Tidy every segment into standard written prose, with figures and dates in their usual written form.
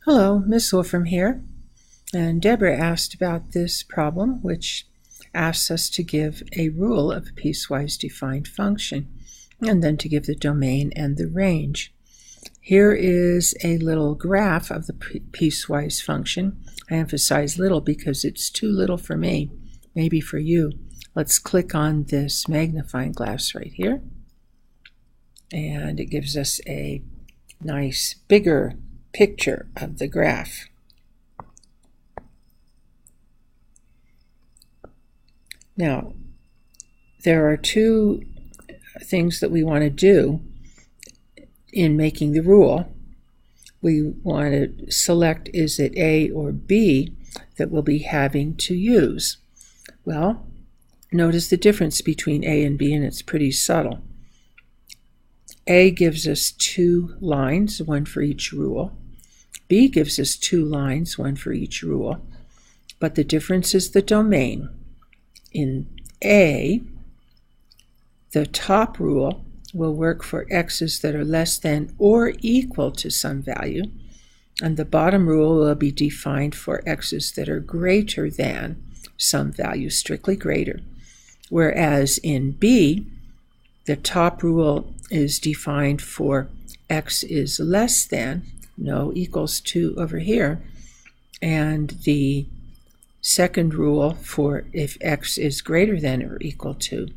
Hello, Miss Wolfram here, and Deborah asked about this problem, which asks us to give a rule of a piecewise defined function, and then to give the domain and the range. Here is a little graph of the piecewise function. I emphasize little because it's too little for me, maybe for you. Let's click on this magnifying glass right here, and it gives us a nice bigger picture of the graph. Now, there are two things that we want to do in making the rule. We want to select, is it A or B that we'll be having to use? Well, notice the difference between A and B, and it's pretty subtle. A gives us 2 lines, one for each rule. B gives us 2 lines, one for each rule. But the difference is the domain. In A, the top rule will work for x's that are less than or equal to some value, and the bottom rule will be defined for x's that are greater than some value, strictly greater. Whereas in B, the top rule is defined for x is less than, no equals to over here, and the second rule for if x is greater than or equal to.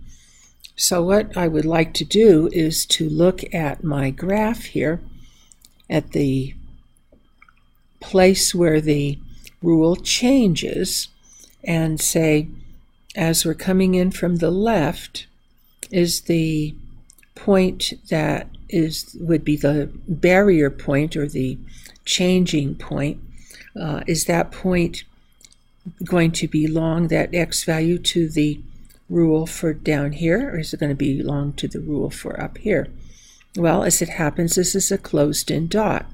So what I would like to do is to look at my graph here at the place where the rule changes and say, as we're coming in from the left, is the point that would be the barrier point or the changing point. Is that point going to belong, that x value, to the rule for down here, or is it going to belong to the rule for up here? Well, as it happens, this is a closed-in dot.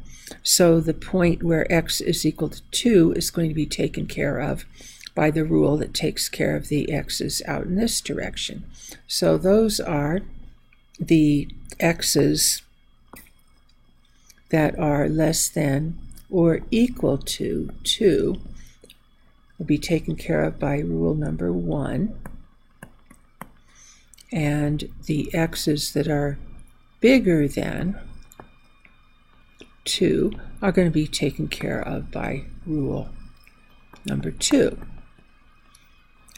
So the point where x is equal to 2 is going to be taken care of by the rule that takes care of the x's out in this direction. So those are the x's that are less than or equal to 2 will be taken care of by rule number 1, and the x's that are bigger than 2 are going to be taken care of by rule number 2.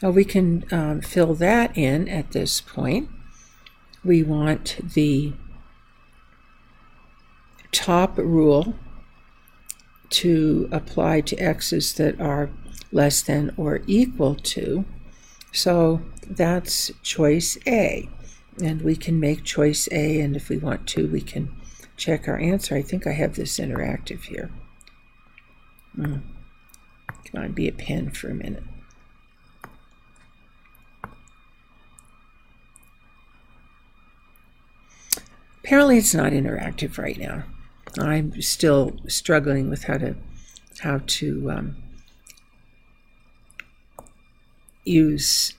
Now we can fill that in at this point. We want the top rule to apply to x's that are less than or equal to. So that's choice A. And we can make choice A, and if we want to, we can check our answer. I think I have this interactive here. Come on, be a pen for a minute. Apparently it's not interactive right now. I'm still struggling with how to use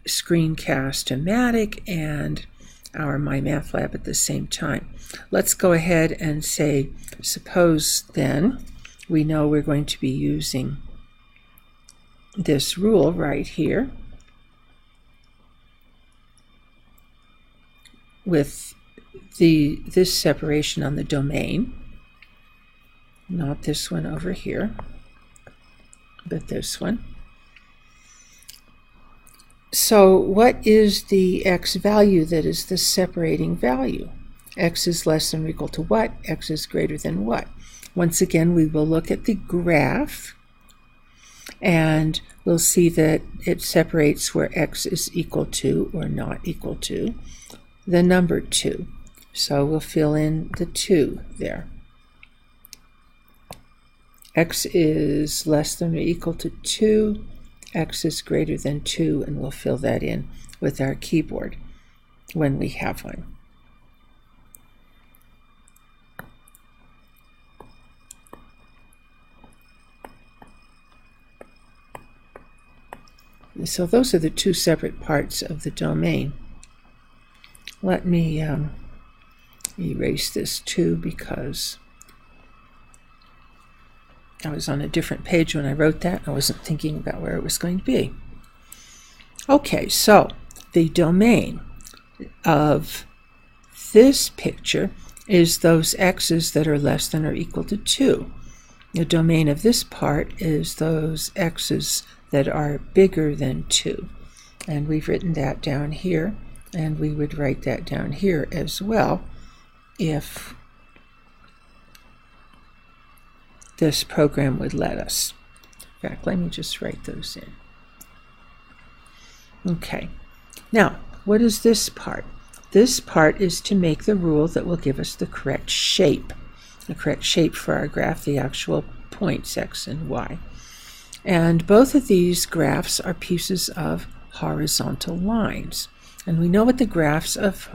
Screencast-O-Matic and our MyMathLab at the same time. Let's go ahead and say, suppose then we know we're going to be using this rule right here with this separation on the domain, not this one over here, but this one. So what is the x value that is the separating value? X is less than or equal to what? X is greater than what? Once again, we will look at the graph, and we'll see that it separates where x is equal to or not equal to the number 2. So we'll fill in the 2 there. X is less than or equal to 2. X is greater than 2, and we'll fill that in with our keyboard when we have one. So those are the 2 separate parts of the domain. Let me erase this 2 because I was on a different page when I wrote that. I wasn't thinking about where it was going to be. Okay, so the domain of this picture is those x's that are less than or equal to 2. The domain of this part is those x's that are bigger than 2. And we've written that down here, and we would write that down here as well if this program would let us. In fact, let me just write those in. Okay, now what is this part? This part is to make the rule that will give us the correct shape for our graph, the actual points x and y. And both of these graphs are pieces of horizontal lines. And we know what the graphs of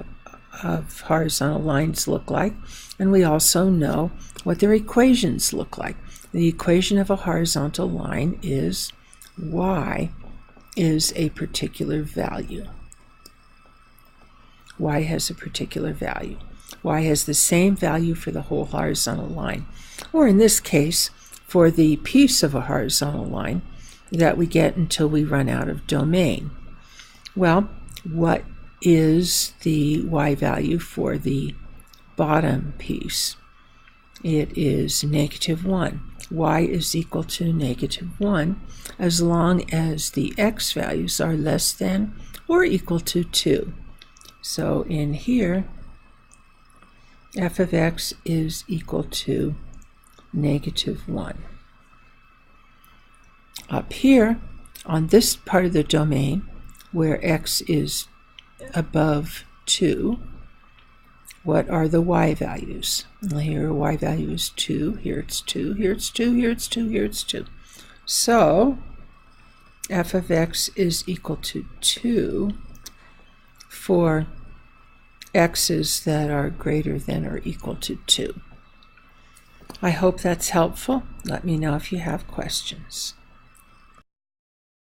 horizontal lines look like, and we also know what their equations look like. The equation of a horizontal line is y is a particular value. Y has a particular value. Y has the same value for the whole horizontal line, or in this case, for the piece of a horizontal line that we get until we run out of domain. Well, what is the y value for the bottom piece? It is -1. Y is equal to -1 as long as the x values are less than or equal to 2. So in here, f of x is equal to -1. Up here, on this part of the domain, where x is above 2, what are the y values? Well, here y value is 2, here it's 2, here it's 2, here it's 2, here it's 2. So f of x is equal to 2 for x's that are greater than or equal to 2. I hope that's helpful. Let me know if you have questions.